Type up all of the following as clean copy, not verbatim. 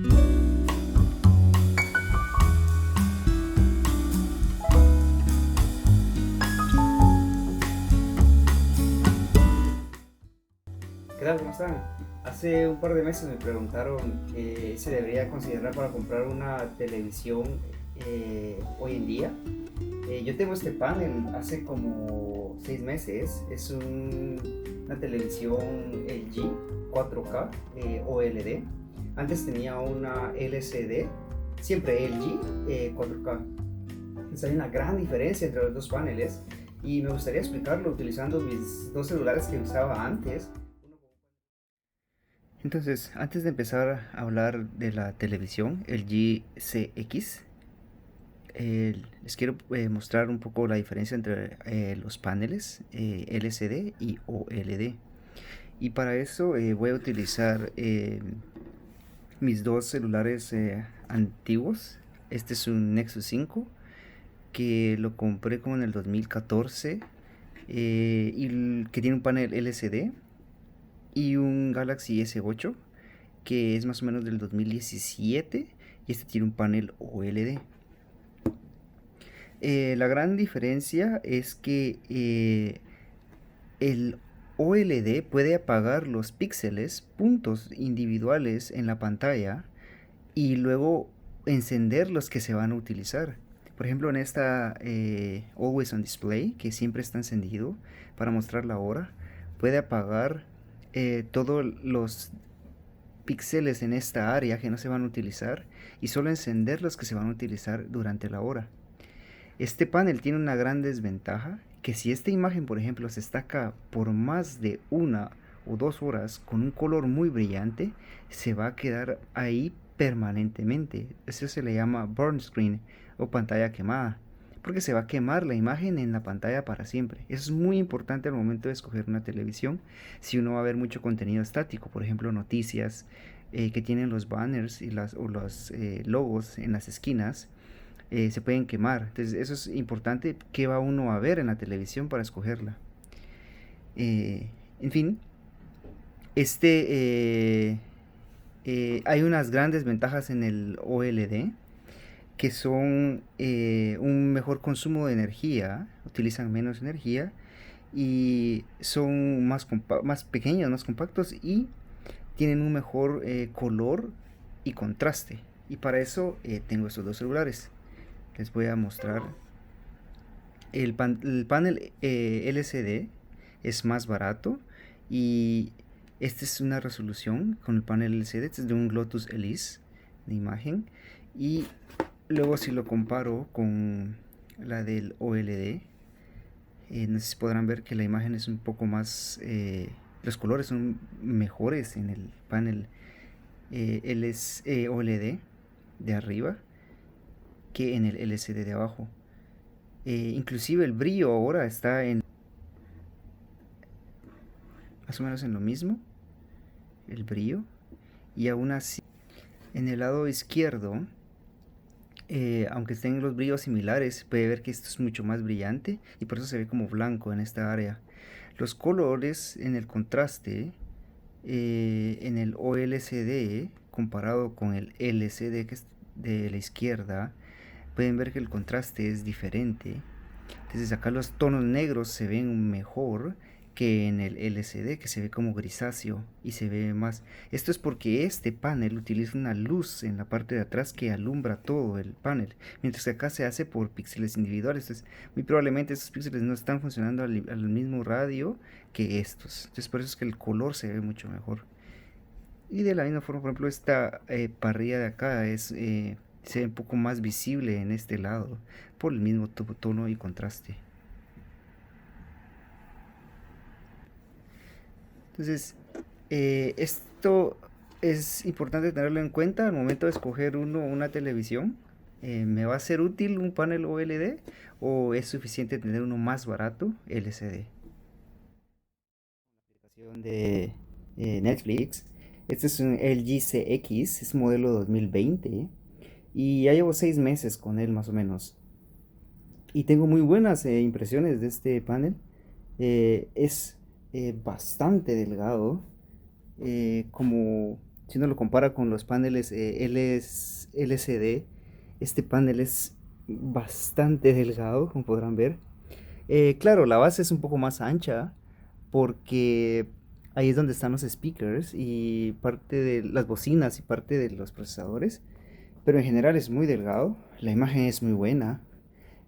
¿Qué tal? ¿Cómo están? Hace un par de meses me preguntaron si debería considerar para comprar una televisión hoy en día. Yo tengo este panel hace como 6 meses. Es una televisión LG 4K OLED. Antes tenía una LCD, siempre LG 4K. Entonces hay una gran diferencia entre los dos paneles y me gustaría explicarlo utilizando mis dos celulares que usaba antes. Entonces, antes de empezar a hablar de la televisión, el GCX, les quiero mostrar un poco la diferencia entre los paneles LCD y OLED. Y para eso voy a utilizar mis dos celulares antiguos. Este es un Nexus 5 que lo compré como en el 2014 y que tiene un panel LCD, y un Galaxy S8 que es más o menos del 2017 y este tiene un panel OLED. La gran diferencia es que el OLED puede apagar los píxeles, puntos individuales en la pantalla, y luego encender los que se van a utilizar. Por ejemplo, en esta Always on Display, que siempre está encendido para mostrar la hora, puede apagar todos los píxeles en esta área que no se van a utilizar y solo encender los que se van a utilizar durante la hora. Este panel tiene una gran desventaja, que si esta imagen, por ejemplo, se destaca por más de 1 o 2 horas con un color muy brillante, se va a quedar ahí permanentemente. Eso se le llama burn screen o pantalla quemada, porque se va a quemar la imagen en la pantalla para siempre. Eso es muy importante al momento de escoger una televisión, si uno va a ver mucho contenido estático, por ejemplo noticias que tienen los banners y los logos en las esquinas. Se pueden quemar. Entonces eso es importante, qué va uno a ver en la televisión para escogerla. En fin, hay unas grandes ventajas en el OLED, que son un mejor consumo de energía, utilizan menos energía y son más pequeños, más compactos, y tienen un mejor color y contraste. Y para eso tengo estos dos celulares. Les voy a mostrar. El panel LCD es más barato, y esta es una resolución con el panel LCD. Este es de un Lotus Elise de imagen. Y luego si lo comparo con la del OLED, no sé si podrán ver que la imagen es un poco más... los colores son mejores en el panel OLED de arriba que en el LCD de abajo. Inclusive el brillo ahora está en más o menos en lo mismo, el brillo. Y aún así, en el lado izquierdo, aunque estén los brillos similares, puede ver que esto es mucho más brillante y por eso se ve como blanco en esta área. Los colores en el contraste en el OLCD comparado con el LCD, que es de la izquierda, pueden ver que el contraste es diferente. Entonces acá los tonos negros se ven mejor que en el LCD, que se ve como grisáceo y se ve más. Esto es porque este panel utiliza una luz en la parte de atrás que alumbra todo el panel, mientras que acá se hace por píxeles individuales. Entonces muy probablemente estos píxeles no están funcionando al mismo radio que estos. Entonces por eso es que el color se ve mucho mejor. Y de la misma forma, por ejemplo, esta parrilla de acá se ve un poco más visible en este lado por el mismo tono y contraste. Entonces, esto es importante tenerlo en cuenta al momento de escoger una televisión. ¿Me va a ser útil un panel OLED o es suficiente tener uno más barato, LCD? Aplicación de Netflix. Este es un LG CX, es modelo 2020 y ya llevo 6 meses con él más o menos. Y tengo muy buenas impresiones de este panel. Es bastante delgado, como Si uno lo compara con los paneles LCD, este panel es bastante delgado, como podrán ver. Claro, la base es un poco más ancha porque ahí es donde están los speakers y parte de las bocinas y parte de los procesadores. Pero en general es muy delgado, la imagen es muy buena.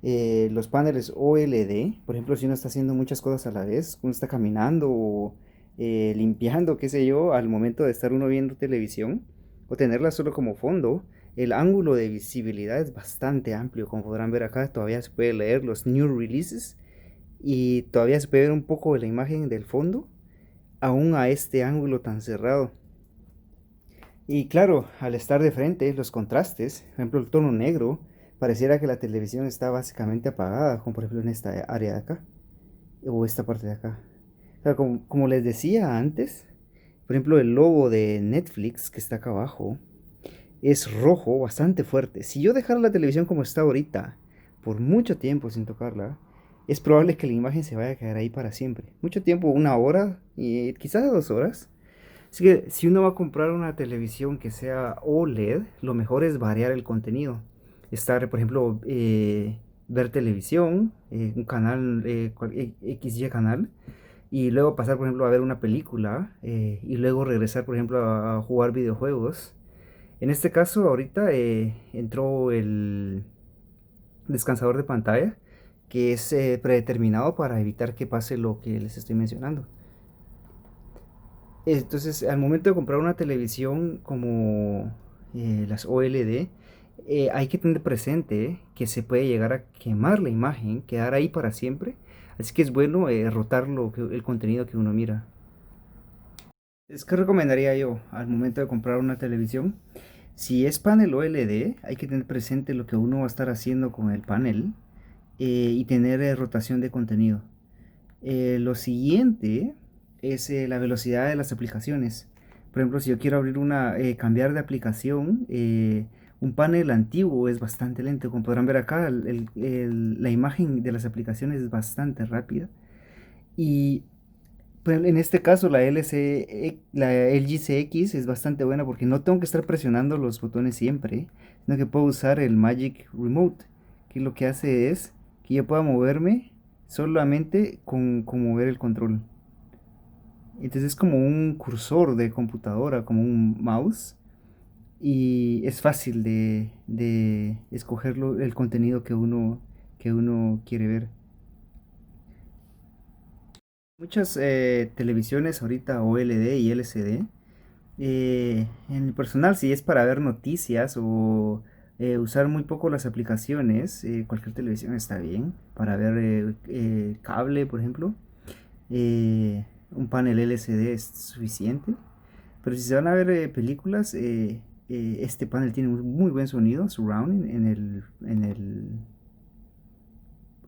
Los paneles OLED, por ejemplo, si uno está haciendo muchas cosas a la vez, uno está caminando o limpiando, qué sé yo, al momento de estar uno viendo televisión o tenerla solo como fondo, el ángulo de visibilidad es bastante amplio. Como podrán ver acá, todavía se puede leer los new releases y todavía se puede ver un poco de la imagen del fondo, aún a este ángulo tan cerrado. Y claro, al estar de frente, los contrastes, por ejemplo, el tono negro, pareciera que la televisión está básicamente apagada, como por ejemplo en esta área de acá, o esta parte de acá. Claro, como les decía antes, por ejemplo, el logo de Netflix, que está acá abajo, es rojo, bastante fuerte. Si yo dejara la televisión como está ahorita, por mucho tiempo sin tocarla, es probable que la imagen se vaya a quedar ahí para siempre. Mucho tiempo, una hora, y quizás 2 horas. Así que si uno va a comprar una televisión que sea OLED, lo mejor es variar el contenido. Estar, por ejemplo, ver televisión, un canal, XY canal, y luego pasar, por ejemplo, a ver una película, y luego regresar, por ejemplo, a jugar videojuegos. En este caso, ahorita entró el descansador de pantalla, que es predeterminado para evitar que pase lo que les estoy mencionando. Entonces, al momento de comprar una televisión como las OLED, hay que tener presente que se puede llegar a quemar la imagen, quedar ahí para siempre. Así que es bueno rotar el contenido que uno mira. Es que recomendaría yo al momento de comprar una televisión. Si es panel OLED, hay que tener presente lo que uno va a estar haciendo con el panel y tener rotación de contenido. Lo siguiente es la velocidad de las aplicaciones. Por ejemplo, si yo quiero cambiar de aplicación, un panel antiguo es bastante lento. Como podrán ver acá, la imagen de las aplicaciones es bastante rápida. Y pues, en este caso la LG CX es bastante buena porque no tengo que estar presionando los botones siempre, sino que puedo usar el Magic Remote, que lo que hace es que yo pueda moverme solamente con mover el control. Entonces es como un cursor de computadora, como un mouse, y es fácil de escoger el contenido que uno quiere ver. Muchas televisiones ahorita OLED y LCD. En el personal, si es para ver noticias o usar muy poco las aplicaciones, cualquier televisión está bien. Para ver cable, por ejemplo, un panel LCD es suficiente. Pero si se van a ver películas, este panel tiene un muy buen sonido, surrounding,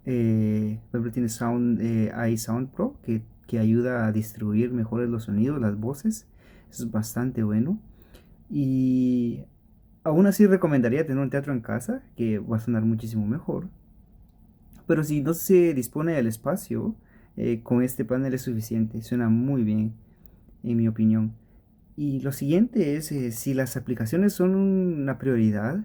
por ejemplo, tiene iSound Pro que ayuda a distribuir mejor los sonidos, las voces. Eso es bastante bueno. Y aún así recomendaría tener un teatro en casa, que va a sonar muchísimo mejor. Pero si no se dispone del espacio, con este panel es suficiente. Suena muy bien, en mi opinión. Y lo siguiente es, si las aplicaciones son una prioridad,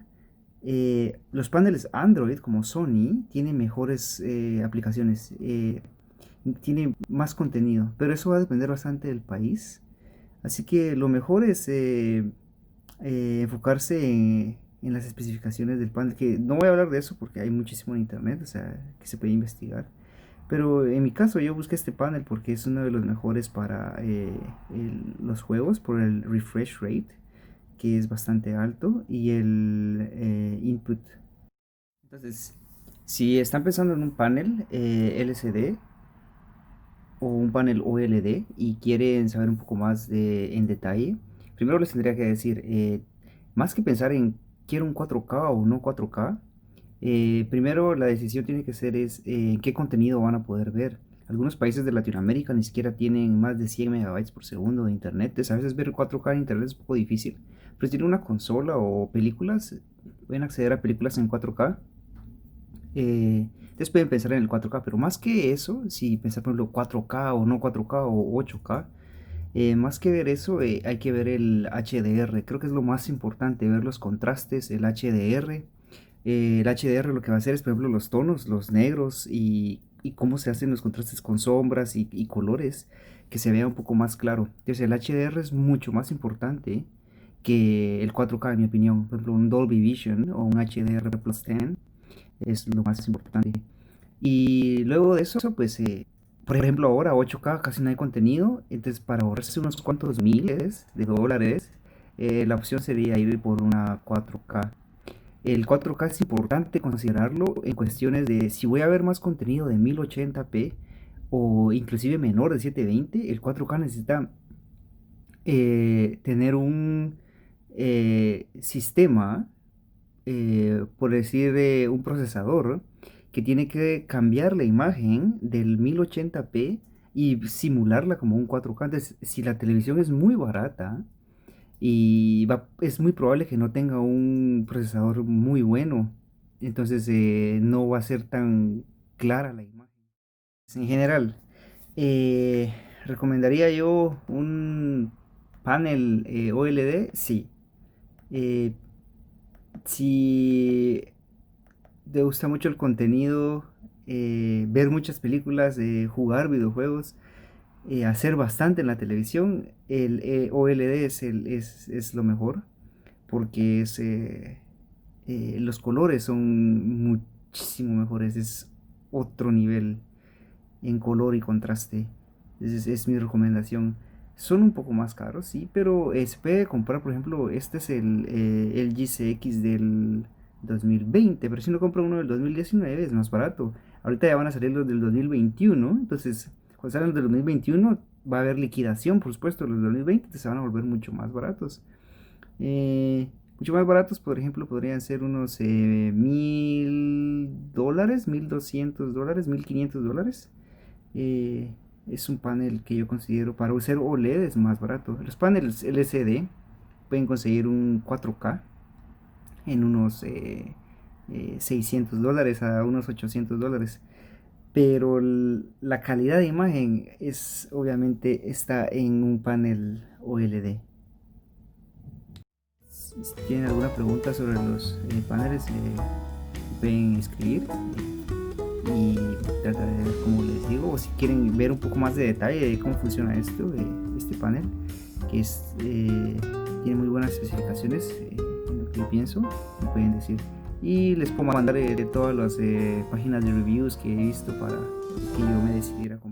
los paneles Android como Sony tienen mejores aplicaciones, tienen más contenido, pero eso va a depender bastante del país. Así que lo mejor es enfocarse en las especificaciones del panel, que no voy a hablar de eso porque hay muchísimo en internet, o sea, que se puede investigar. Pero en mi caso yo busqué este panel porque es uno de los mejores para los juegos por el refresh rate, que es bastante alto, y el input. Entonces, si están pensando en un panel LCD o un panel OLED y quieren saber un poco más en detalle, primero les tendría que decir, más que pensar en quiero un 4K o no 4K, primero la decisión tiene que ser qué contenido van a poder ver. Algunos países de Latinoamérica ni siquiera tienen más de 100 megabytes por segundo de internet. Entonces a veces ver 4K en internet es un poco difícil. Pero si tienen una consola o películas, pueden acceder a películas en 4K. Entonces pueden pensar en el 4K, pero más que eso, si pensar por ejemplo 4K o no 4K o 8K, Más que ver eso, hay que ver el HDR. Creo que es lo más importante, ver los contrastes, el HDR. El HDR lo que va a hacer es, por ejemplo, los tonos, los negros y cómo se hacen los contrastes con sombras y colores, que se vea un poco más claro. Entonces el HDR es mucho más importante que el 4K, en mi opinión. Por ejemplo, un Dolby Vision o un HDR Plus 10 es lo más importante. Y luego de eso, pues, por ejemplo, ahora 8K casi no hay contenido, entonces para ahorrarse unos cuantos miles de dólares, la opción sería ir por una 4K. El 4K es importante considerarlo en cuestiones de si voy a ver más contenido de 1080p o inclusive menor de 720, el 4K necesita tener un sistema, por decir, un procesador que tiene que cambiar la imagen del 1080p y simularla como un 4K. Entonces, si la televisión es muy barata y es muy probable que no tenga un procesador muy bueno, entonces no va a ser tan clara la imagen. En general, eh, ¿recomendaría yo un panel OLED? Sí. Eh, si te gusta mucho el contenido, ver muchas películas, jugar videojuegos, hacer bastante en la televisión, el OLED es lo mejor porque los colores son muchísimo mejores, es otro nivel en color y contraste. Es mi recomendación. Son un poco más caros, sí, pero se puede comprar, por ejemplo, este es el GCX del 2020, pero si no compro uno del 2019 es más barato. Ahorita ya van a salir los del 2021, entonces cuando salgan los del 2021 va a haber liquidación, por supuesto, los del 2020, entonces se van a volver mucho más baratos. Mucho más baratos, por ejemplo, podrían ser unos $1000, $1200, $1500. Eh, es un panel que yo considero para usar OLED es más barato. Los paneles LCD pueden conseguir un 4K en unos $600 a unos $800. Pero la calidad de imagen es obviamente está en un panel OLED. Si tienen alguna pregunta sobre los paneles, pueden escribir y trataré de ver cómo les digo. O si quieren ver un poco más de detalle de cómo funciona esto, este panel, que tiene muy buenas especificaciones, en lo que yo pienso, me pueden decir. Y les puedo mandar de todas las páginas de reviews que he visto para que yo me decidiera comprar.